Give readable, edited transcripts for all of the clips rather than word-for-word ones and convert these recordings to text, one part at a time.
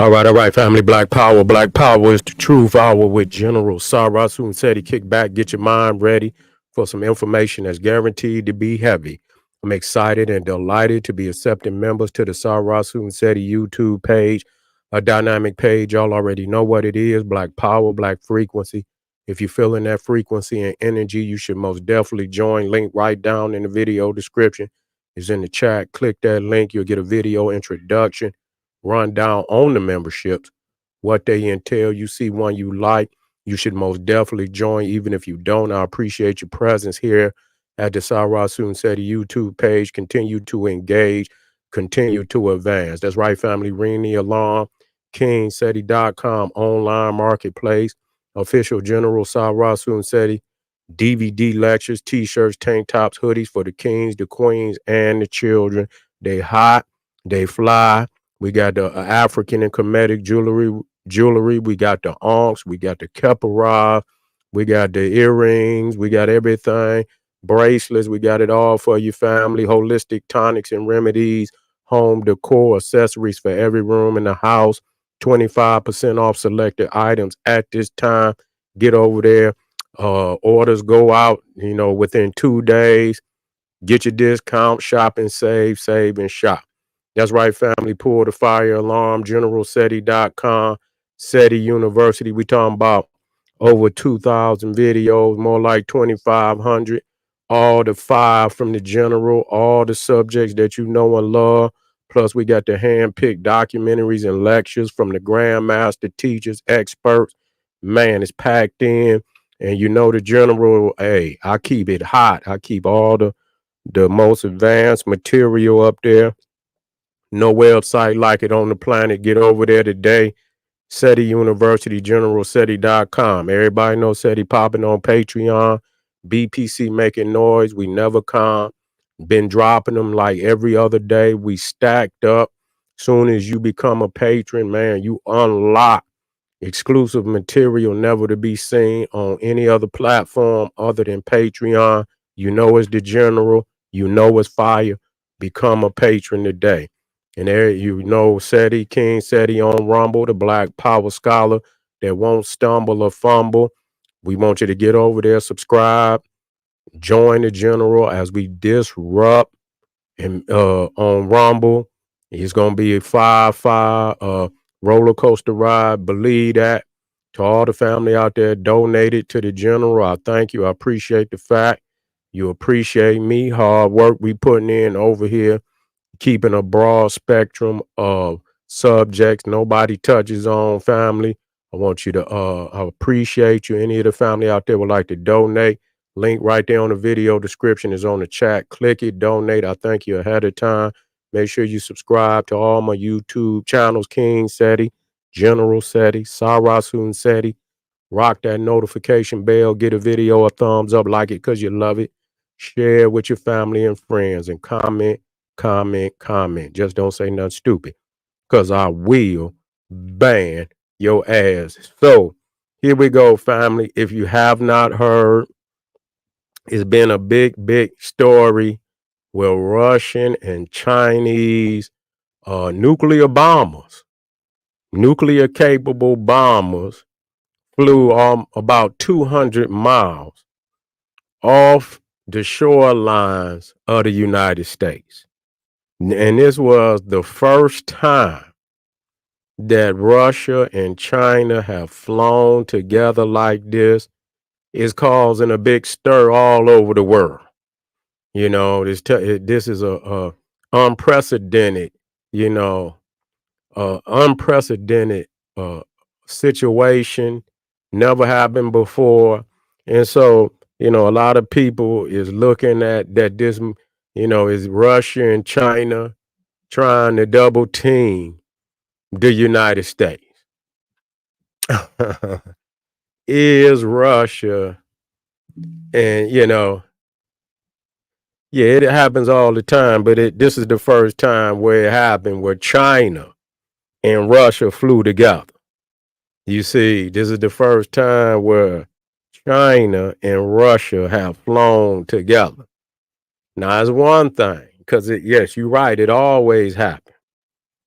All right, family. Black Power. Black Power is the truth hour with General Sarasu said he kick back, get your mind ready for some information that's guaranteed to be heavy. I'm excited and delighted to be accepting members to the Sarasu Seti YouTube page, a dynamic page. Y'all already know what it is. Black Power, Black Frequency. If you're feeling that frequency and energy, you should most definitely join. Link right down in the video description is in the chat. Click that link. You'll get a video introduction rundown on the memberships, what they entail. You see one you like, you should most definitely join. Even if you don't, I appreciate your presence here at the Sarasun Seti YouTube page. Continue to engage, continue to advance. That's right, family. Ring the alarm. KingSeti.com online marketplace. Official General Sarasun Seti. DVD lectures, t-shirts, tank tops, hoodies for the kings, the queens, and the children. They hot, they fly. We got the African and Kemetic jewelry. We got the onks. We got the kepara. We got the earrings. We got everything. Bracelets. We got it all for your family. Holistic tonics and remedies. Home decor, accessories for every room in the house. 25% off selected items at this time. Get over there. Orders go out, within 2 days. Get your discount, shop and save and shop. That's right, family. Pull the fire alarm. GeneralSeti.com. SETI University. We talking about over 2,000 videos, more like 2,500. All the five from the general, all the subjects that you know and love. Plus, we got the hand-picked documentaries and lectures from the grandmaster teachers, experts. Man, it's packed in. And you know the general, hey, I keep it hot. I keep all the most advanced material up there. No website like it on the planet. Get over there today. SETI University, GeneralSeti.com. Everybody knows SETI popping on Patreon. BPC making noise. We never calm. Been dropping them like every other day. We stacked up. Soon as you become a patron, man, you unlock exclusive material never to be seen on any other platform other than Patreon. You know it's the general. You know it's fire. Become a patron today. And there you know SETI, King SETI on Rumble, the Black Power Scholar that won't stumble or fumble. We want you to get over there, subscribe, join the general as we disrupt and on Rumble. It's gonna be a 5-5 roller coaster ride. Believe that. To all the family out there donated to the general, I thank you. I appreciate the fact you appreciate me. Hard work we putting in over here, keeping a broad spectrum of subjects nobody touches on, family. I want you to I appreciate you. Any of the family out there would like to donate, link right there on the video description is on the chat. Click it, donate. I thank you ahead of time. Make sure you subscribe to all my YouTube channels, King SETI, General SETI, Sarasun SETI. Rock that notification bell, get a video a thumbs up, like it because you love it. Share with your family and friends and comment. Just don't say nothing stupid because I will ban your ass. So here we go, family. If you have not heard, it's been a big story where Russian and Chinese nuclear bombers, nuclear capable bombers flew about 200 miles off the shorelines of the United States. And this was the first time that Russia and China have flown together like this. Is causing a big stir all over the world. This is a unprecedented, you know, unprecedented uh, situation. Never happened before, and so a lot of people is looking at that. Is Russia and China trying to double team the United States? Is Russia and yeah, it happens all the time, but this is the first time where it happened where China and Russia flew together. You see, this is the first time where China and Russia have flown together. Now, it's one thing, because yes, you're right, it always happens.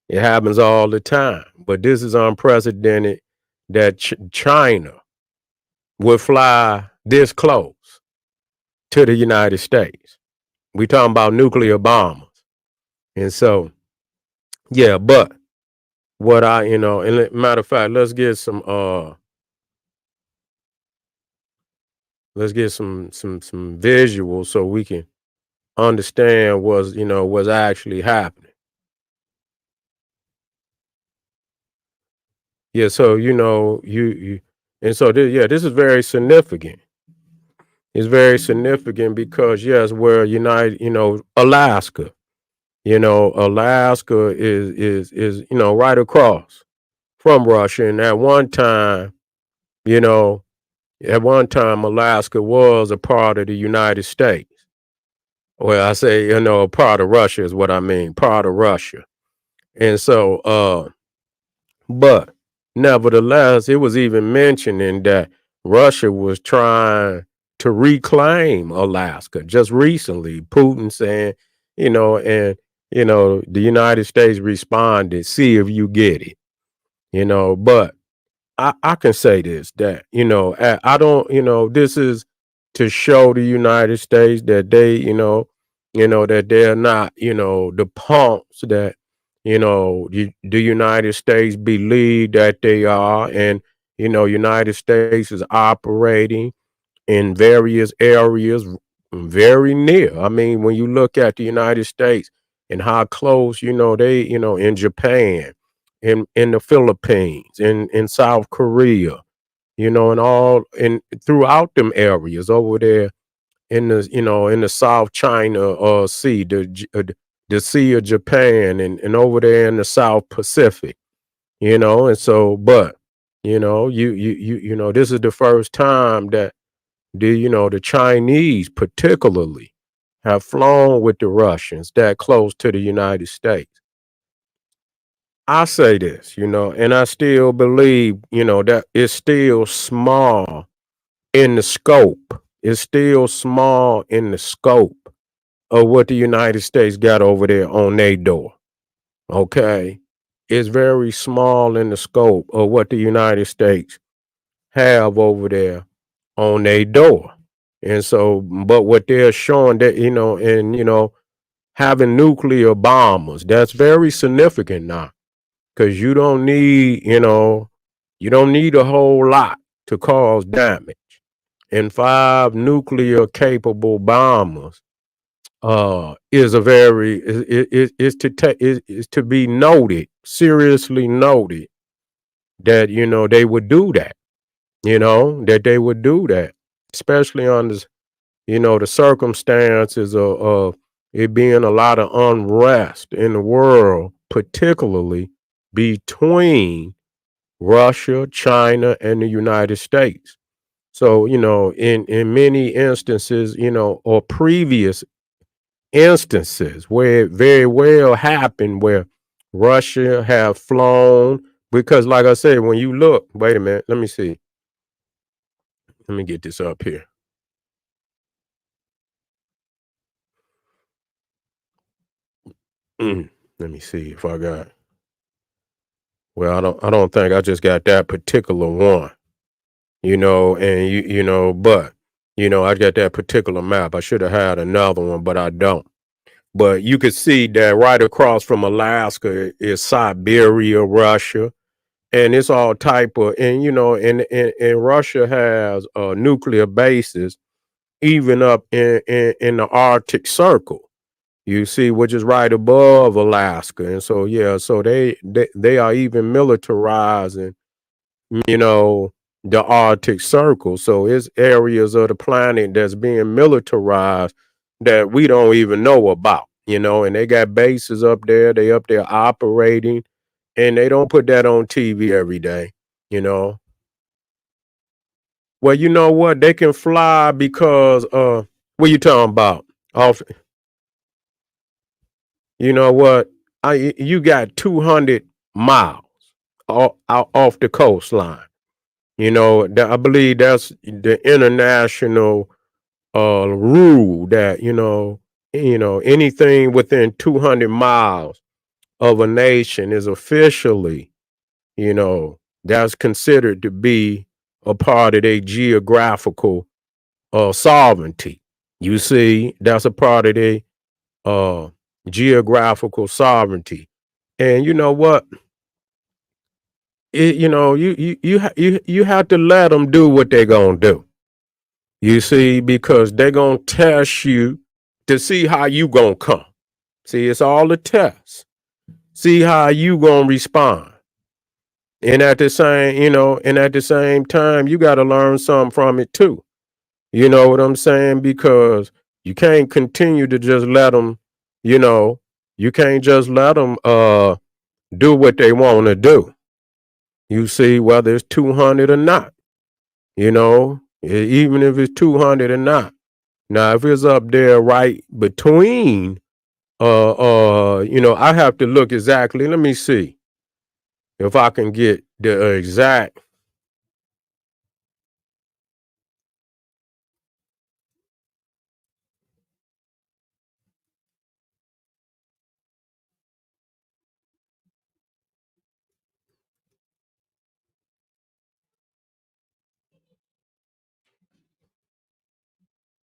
It happens all the time. But this is unprecedented that China would fly this close to the United States. We talking about nuclear bombers. And so, yeah, but what I, and matter of fact, let's get some visuals so we can understand what's actually happening. Yeah, so you and so this is very significant. It's very significant because yes, we're united, Alaska. Alaska is right across from Russia. And you know, at one time Alaska was a part of the United States. Well, I say, a part of Russia is what I mean, part of Russia. And so but nevertheless, it was even mentioning that Russia was trying to reclaim Alaska just recently. Putin saying, and the United States responded, see if you get it, but I can say this that I don't this is to show the United States that they that they're not the punks that the United States believe that they are, and United States is operating in various areas very near. I mean, when you look at the United States and how close, they, in Japan, in the Philippines, in South Korea, and all in throughout them areas over there in the South China Sea, the Sea of Japan, and over there in the South Pacific, and so, but this is the first time that the Chinese particularly have flown with the Russians that close to the United States. I say this, and I still believe, that it's still small in the scope. It's still small in the scope of what the United States got over there on their door. Okay. It's very small in the scope of what the United States have over there on their door. And so, but what they're showing that, and, having nuclear bombers, that's very significant now because you don't need a whole lot to cause damage. And five nuclear capable bombers is a very is to take is to be noted, seriously noted that they would do that, that they would do that, especially on this, the circumstances of it being a lot of unrest in the world, particularly between Russia, China, and the United States. So, in many instances, or previous instances where it very well happened where Russia have flown, because like I said, when you look, wait a minute, let me see. Let me get this up here. Let me see if I got, well, I don't think I just got that particular one, and but I got that particular map. I should have had another one, but I don't. But you could see that right across from Alaska is Siberia, Russia, and it's all type of, and and Russia has nuclear bases even up in the Arctic Circle. You see, which is right above Alaska, and so yeah, so they are even militarizing, you know, the Arctic Circle. So it's areas of the planet that's being militarized that we don't even know about, and they got bases up there. They up there operating, and they don't put that on TV every day, you know. Well, you know what? They can fly because what you talking about? Off you know what? You got 200 miles off the coastline. I believe that's the international rule that anything within 200 miles of a nation is officially, that's considered to be a part of their geographical sovereignty. You see, that's a part of their uh, geographical sovereignty. And you know what? You have to let them do what they're gonna do. You see, because they're gonna test you to see how you gonna come. See, it's all a test. See how you gonna respond. And at the same time, you got to learn something from it too. You know what I'm saying? Because you can't continue to just let them, you know, you can't just let them do what they want to do. You see, whether it's 200 or not, even if it's 200 or not. Now, if it's up there right between, I have to look exactly. Let me see if I can get the exact.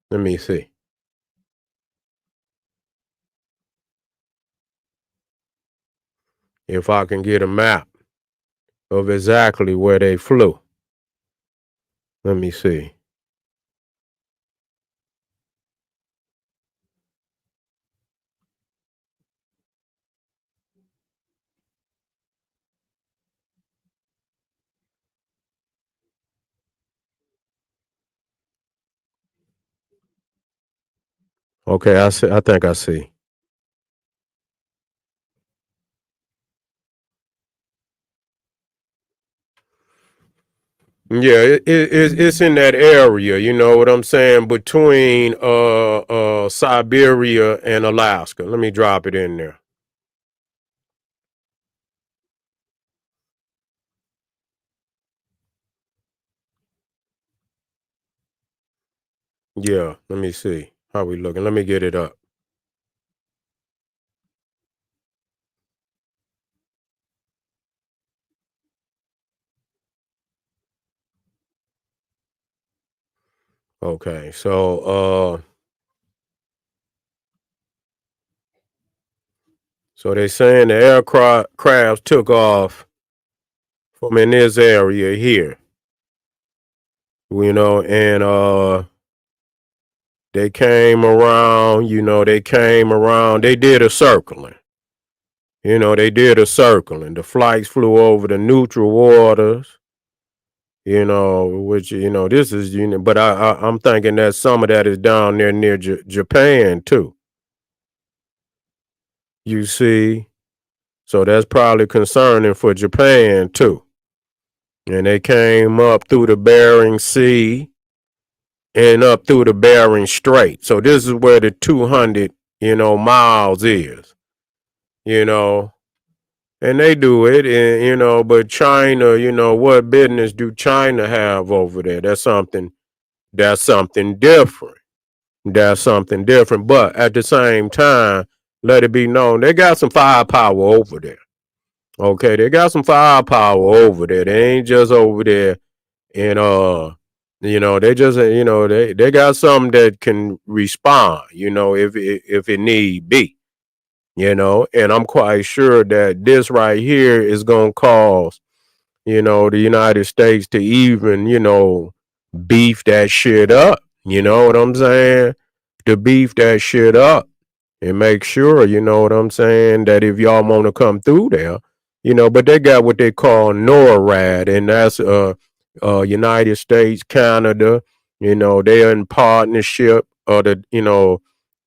Let me see if I can get a map of exactly where they flew. Let me see. Okay, I see. I think I see. Yeah, it's in that area. You know what I'm saying? Between Siberia and Alaska. Let me drop it in there. Yeah, let me see how we looking. Let me get it up. Okay, so they saying the aircraft took off from in this area here. And they came around. They came around. They did a circling. They did a circling. The flights flew over the neutral waters. Which this is but I'm thinking that some of that is down there near Japan too. You see, so that's probably concerning for Japan too. And they came up through the Bering Sea and up through the Bering Strait. So this is where the 200 miles is. You know, and they do it, and but China, what business do China have over there? That's something. That's something different. That's something different. But at the same time, let it be known they got some firepower over there. Okay, they got some firepower over there. They ain't just over there, and they just they got something that can respond. If it need be. And I'm quite sure that this right here is gonna cause the United States to even beef that shit up. You know what I'm saying? To beef that shit up and make sure, you know what I'm saying, that if y'all want to come through there, but they got what they call NORAD, and that's United States, Canada, they're in partnership of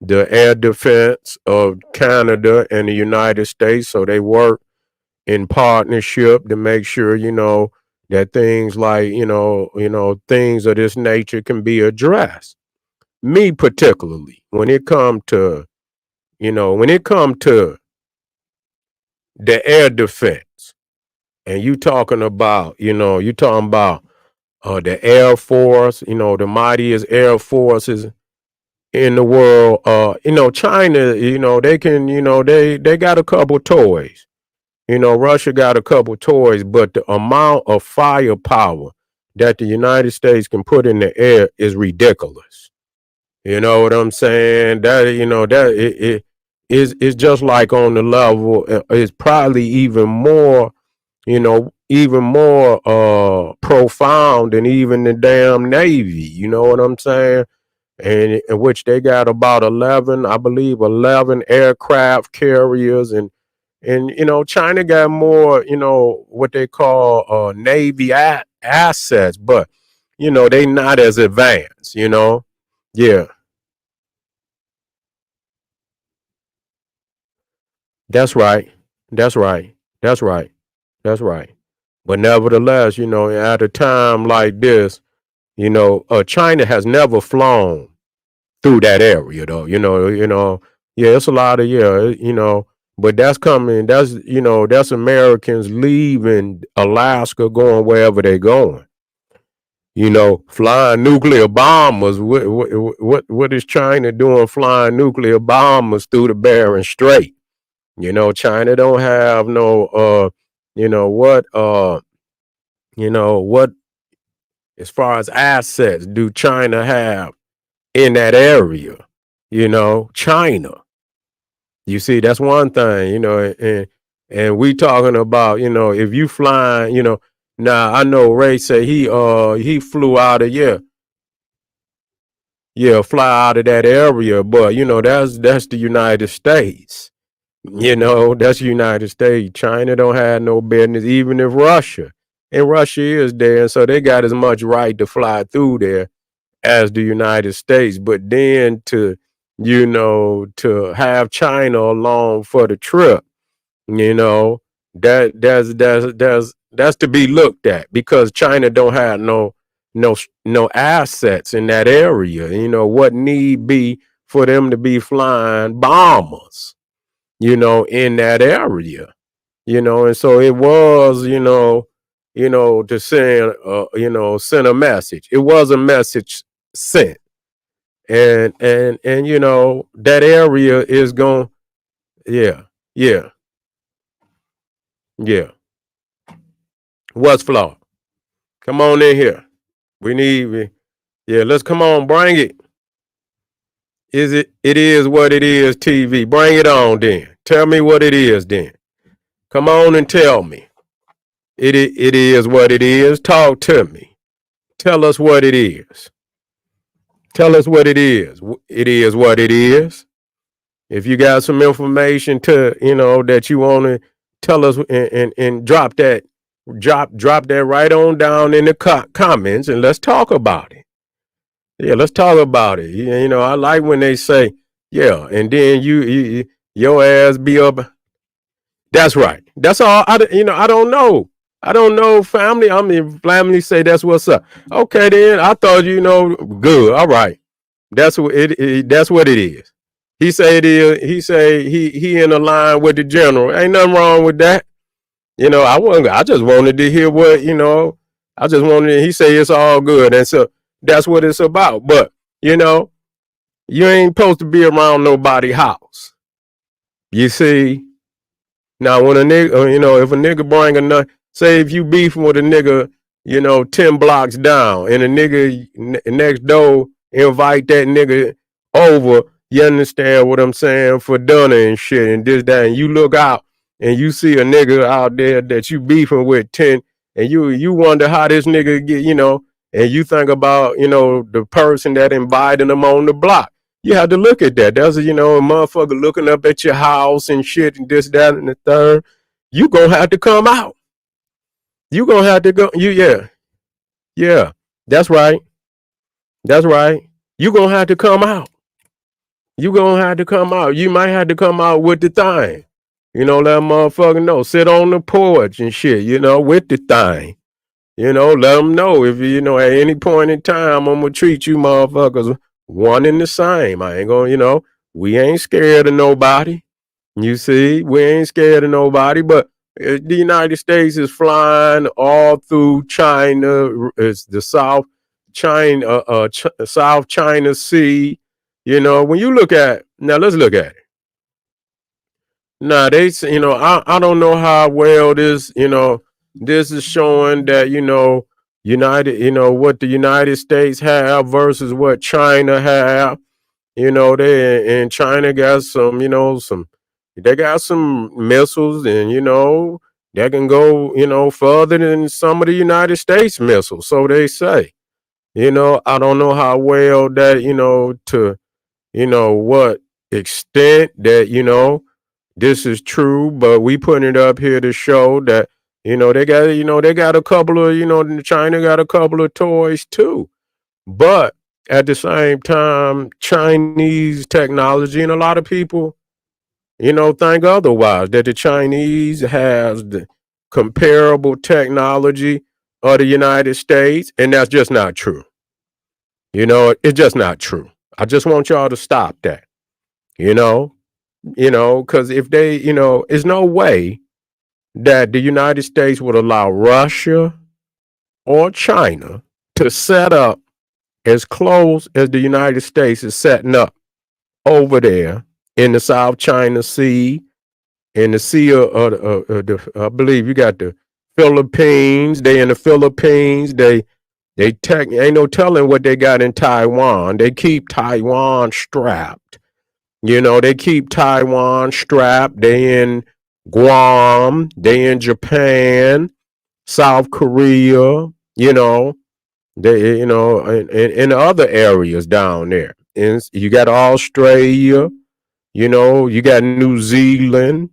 the air defense of Canada and the United States. So they work in partnership to make sure, that things like, things of this nature can be addressed. Me particularly, when it come to the air defense, and you talking about the Air Force, the mightiest Air Forces in the world. China, they can, they got a couple toys. Russia got a couple toys, but the amount of firepower that the United States can put in the air is ridiculous. You know what I'm saying? That it is just like on the level. It's probably even more profound than even the damn Navy. You know what I'm saying? And in which they got about 11, I believe, 11 aircraft carriers, and China got more, what they call Navy assets, but they not as advanced. Yeah, that's right. That's right. That's right. That's right. But nevertheless, at a time like this, China has never flown through that area though. Yeah, it's a lot of but that's coming. That's Americans leaving Alaska, going wherever they're going. Flying nuclear bombers. What is China doing? Flying nuclear bombers through the Bering Strait. China don't have no. You know what? What as far as assets do China have in that area? China. You see, that's one thing. And we talking about, if you flying, now I know Ray said he flew out of fly out of that area, but that's the United States. That's the United States. China don't have no business, even if Russia. And Russia is there, and so they got as much right to fly through there as the United States. But then to have China along for the trip, you know, that's to be looked at, because China don't have no assets in that area. What need be for them to be flying bombers, in that area, and so it was, to send, send a message. It was a message sent, and that area is going, yeah, yeah, yeah. What's flawed? Come on in here. We need, yeah. Let's come on, bring it. Is it? It is what it is. TV. Bring it on, then. Tell me what it is, then. Come on and tell me. It is what it is. Talk to me. Tell us what it is. Tell us what it is. It is what it is. If you got some information to, that you want to tell us, and drop that right on down in the comments, and let's talk about it. Yeah, let's talk about it. I like when they say, yeah, and then your ass be up. That's right. That's all. I don't know. I don't know, family. I mean, family say that's what's up. Okay, then I thought, good. All right. That's what that's what it is. He say it is. He say he in a line with the general. Ain't nothing wrong with that. I just wanted to hear what, I just wanted. He say it's all good, and so that's what it's about. But you ain't supposed to be around nobody house. You see. Now, when a nigga, if a nigga bring a nut, say if you beefing with a nigga, 10 blocks down, and a nigga next door invite that nigga over, you understand what I'm saying, for dinner and shit, and this, that, and you look out and you see a nigga out there that you beefing with 10, and you wonder how this nigga get, and you think about, the person that invited him on the block. You have to look at that. That's a motherfucker looking up at your house and shit and this, that, and the third. You gonna have to come out. You gonna have to go. Yeah. That's right. That's right. You gonna have to come out. You gonna have to come out. You might have to come out with the thing. Let motherfucker know. Sit on the porch and shit. With the thing. Let them know if at any point in time I'm gonna treat you motherfuckers one and the same. I ain't gonna, we ain't scared of nobody. You see, we ain't scared of nobody. But the United States is flying all through China. It's the South China Sea. When you look at now, let's look at it. Now I don't know how well this is showing that what the United States have versus what China have. They and China got some they got some missiles, and they can go further than some of the United States missiles, so they say. I don't know how well that to what extent that this is true, but we putting it up here to show that they got a couple of China got a couple of toys too, but at the same time, Chinese technology, and a lot of people think otherwise, that the Chinese has the comparable technology of the United States, and that's just not true. It's just not true. I just want y'all to stop that. You know, because if they, there's no way that the United States would allow Russia or China to set up as close as the United States is setting up over there in the South China Sea, in the Sea I believe you got the Philippines. They in the Philippines. Ain't no telling what they got in Taiwan. They keep Taiwan strapped. They keep Taiwan strapped. They in Guam. They in Japan, South Korea. They in other areas down there. And you got Australia. You got New Zealand.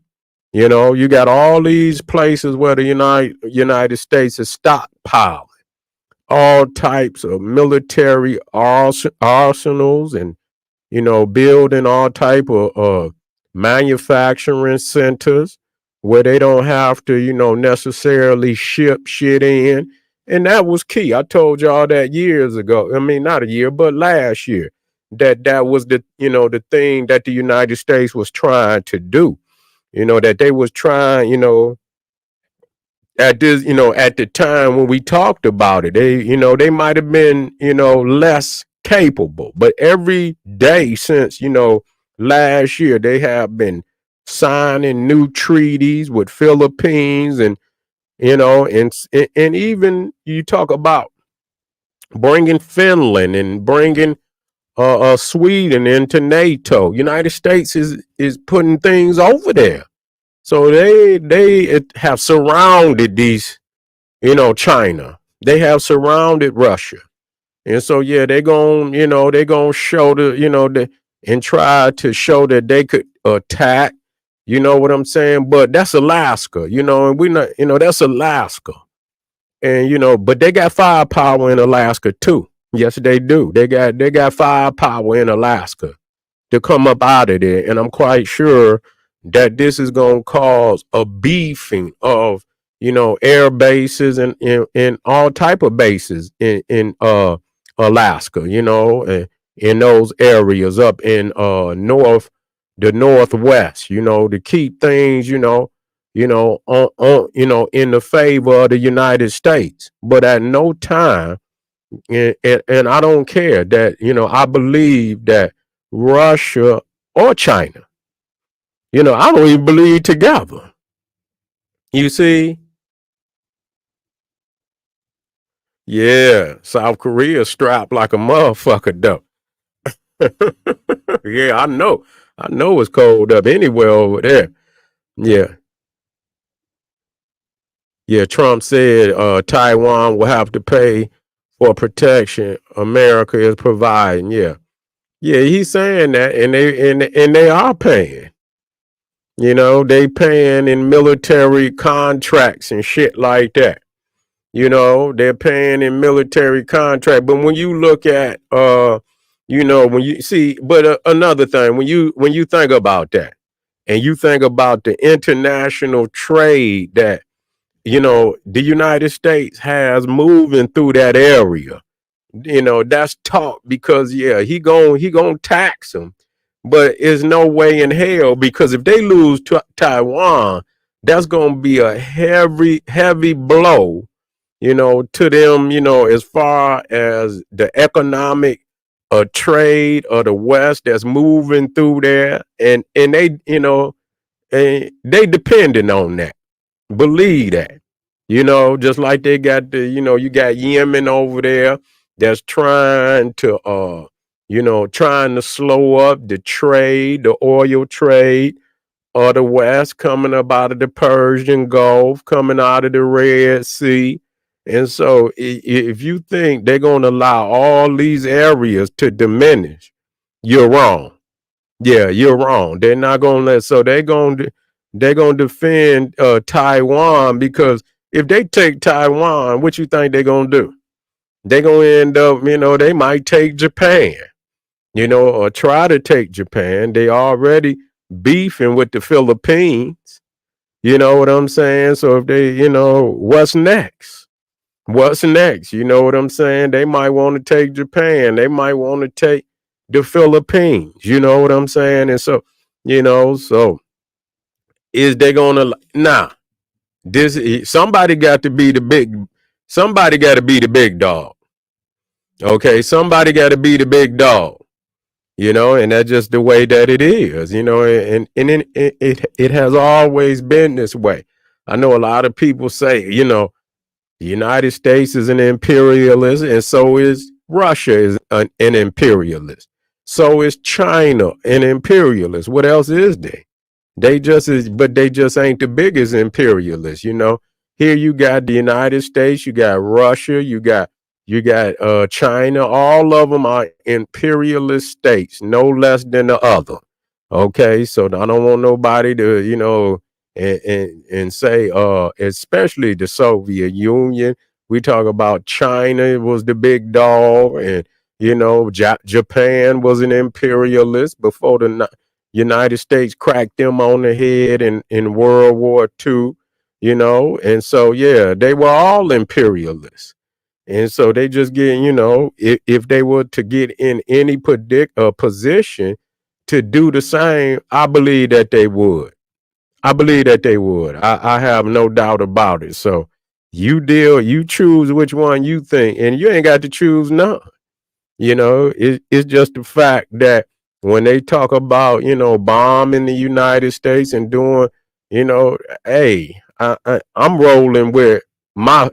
You got all these places where the United States is stockpiling all types of military arsenals, and building all type of manufacturing centers where they don't have to necessarily ship shit in. And that was key. I told y'all that years ago. I mean, not a year, but last year, that was the thing that the United States was trying to do. That they was trying, at this, at the time when we talked about it, they might have been, less capable, but every day since, last year, they have been signing new treaties with Philippines, and, and even you talk about bringing Finland and bringing Sweden into NATO. United States is putting things over there. So they have surrounded these, China. They have surrounded Russia. And so yeah, they going to show and try to show that they could attack, you know what I'm saying? But that's Alaska, and we not, that's Alaska. And but they got firepower in Alaska too. Yes, they do. They got firepower in Alaska to come up out of there. And I'm quite sure that this is going to cause a beefing of, air bases and all type of bases in Alaska, and in those areas up in the Northwest, to keep things, in the favor of the United States. But at no time, and I don't care that, I believe that Russia or China, I don't even believe together. You see? Yeah, South Korea strapped like a motherfucker though. Yeah, I know. I know it's cold up anywhere over there. Yeah. Yeah, Trump said Taiwan will have to pay for protection America is providing. Yeah. Yeah, he's saying that, and they are paying. They paying in military contracts and shit like that. They're paying in military contract. But when you look at when you see, but another thing, when you think about that, and you think about the international trade that the United States has moving through that area, that's talk, because yeah, he gon' tax them, but there's no way in hell, because if they lose Taiwan, that's gonna be a heavy blow, to them, as far as the economic a trade of the West that's moving through there, and they, and they depending on that. Believe that. Just like they got you got Yemen over there that's trying to trying to slow up the trade, the oil trade of the West, coming up out of the Persian Gulf, coming out of the Red Sea. And so if you think they're going to allow all these areas to diminish, you're wrong. Yeah, you're wrong. They're not going to let, so they're going to defend Taiwan, because if they take Taiwan, what you think they're going to do? They're going to end up, they might take Japan, or try to take Japan. They already beefing with the Philippines. You know what I'm saying? So if they, what's next? What's next? You know what I'm saying? They might want to take Japan. They might want to take the Philippines. You know what I'm saying? And so, so is they gonna this somebody got to be the big somebody got to be the big dog. Okay, somebody got to be the big dog. And that's just the way that it is, and it has always been this way. I know a lot of people say, the United States is an imperialist, and so is Russia is an imperialist. So is China an imperialist. What else is there? They just is, but they just ain't the biggest imperialists. Here you got the United States, you got Russia, you got China. All of them are imperialist states, no less than the other. Okay, so I don't want nobody to, and say, especially the Soviet Union. We talk about China was the big dog, and Japan was an imperialist before the United States cracked them on the head in World War II. And so yeah, they were all imperialists. And so they just get, if they were to get in any position to do the same, I believe that they would. I believe that they would. I have no doubt about it. So you choose which one you think, and you ain't got to choose none. It's just the fact that when they talk about, bombing the United States and doing, hey, I'm rolling with my,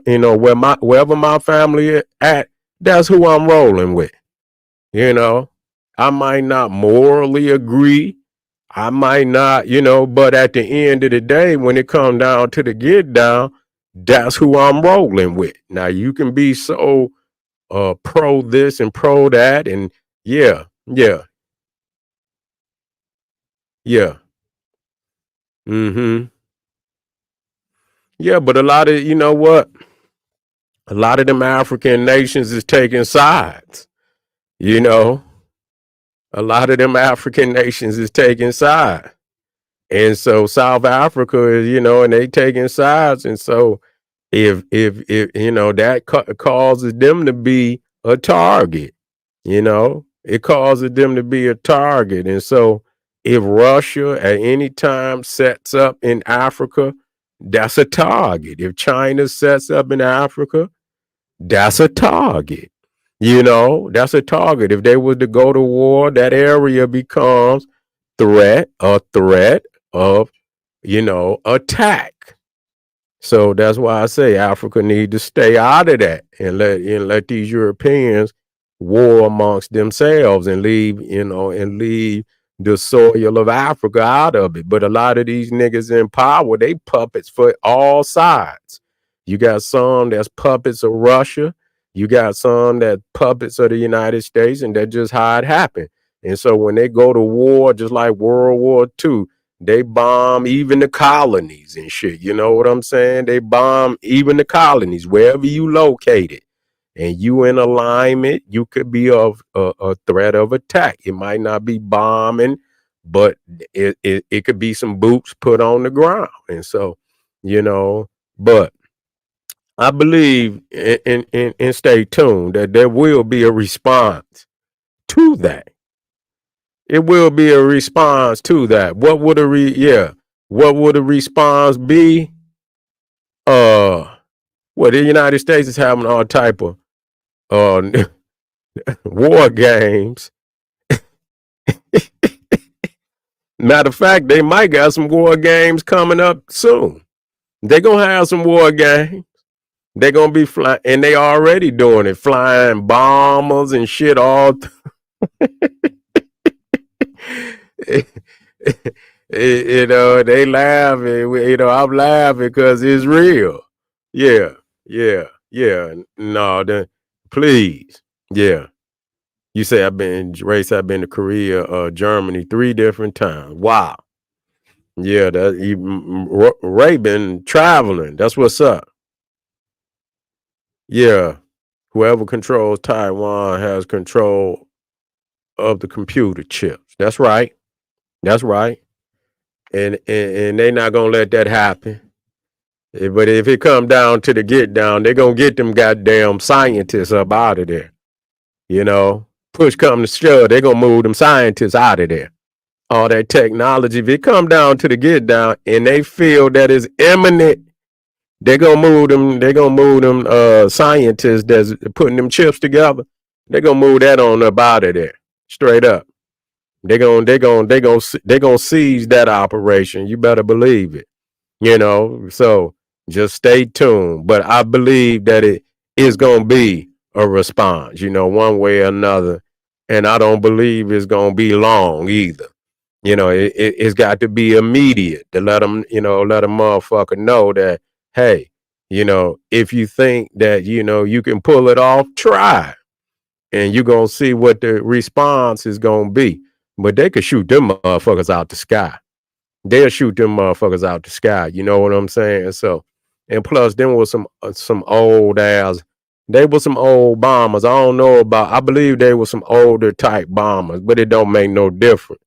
wherever my family at, that's who I'm rolling with. You know, I might not morally agree. I might not, but at the end of the day, when it comes down to the get down, that's who I'm rolling with. Now you can be so pro this and pro that, and yeah, yeah, yeah. Mm-hmm. Yeah, but a lot of, a lot of them African nations is taking sides. You know, a lot of them African nations is taking sides. And so South Africa is, and they taking sides. And so if that causes them to be a target, it causes them to be a target. And so if Russia at any time sets up in Africa, that's a target. If China sets up in Africa, that's a target. That's a target. If they were to go to war, that area becomes a threat of, attack. So that's why I say Africa need to stay out of that and let these Europeans war amongst themselves and leave the soil of Africa out of it. But a lot of these niggas in power, they puppets for all sides. You got some that's puppets of Russia. You got some that puppets of the United States, and that's just how it happened. And so when they go to war, just like World War II, they bomb even the colonies and shit. You know what I'm saying? They bomb even the colonies, wherever you located. And you in alignment, you could be a threat of attack. It might not be bombing, but it could be some boots put on the ground. And so, but I believe and stay tuned that there will be a response to that. It will be a response to that. What would a response be? Uh well, the United States is having all type of uh War games. Matter of fact, they might got some war games coming up soon. They gonna have some war games. They gonna be flying, and they already doing it, flying bombers and shit. They laughing. I'm laughing because it's real. Yeah, yeah. No, then please, yeah. You say I've been to Korea, Germany 3 different times. Wow. Yeah, Ray been traveling. That's what's up. Yeah. Whoever controls Taiwan has control of the computer chips. That's right. That's right. And they not gonna let that happen. But if it come down to the get down, they gonna get them goddamn scientists up out of there. Push come to shove, they gonna move them scientists out of there. All that technology. If it come down to the get down and they feel that is imminent, they gonna move them. They gonna move them scientists that's putting them chips together. They gonna move that on up out of there, straight up. They gonna seize that operation. You better believe it. So just stay tuned. But I believe that it is gonna be a response. One way or another, and I don't believe it's gonna be long either. It's got to be immediate to let them, let a motherfucker know that, hey, if you think that, you can pull it off, try. And you're going to see what the response is going to be. But they could shoot them motherfuckers out the sky. They'll shoot them motherfuckers out the sky. You know what I'm saying? So, and plus, them was some old ass. They were some old bombers. I believe they were some older type bombers, but it don't make no difference.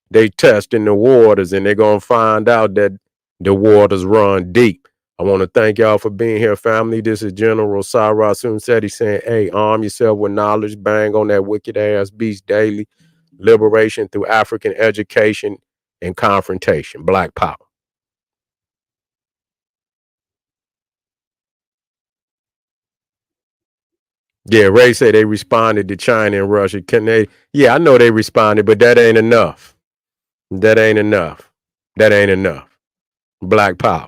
They testing the waters and they're gonna find out that the waters run deep. I want to thank y'all for being here, family. This is General Cyrus Sunsetti saying, hey, arm yourself with knowledge, bang on that wicked ass beast daily. Liberation through African education and confrontation. Black power. Yeah, Ray said they responded to China and Russia. Can they? Yeah, I know they responded, but that ain't enough. That ain't enough. That ain't enough. Black power.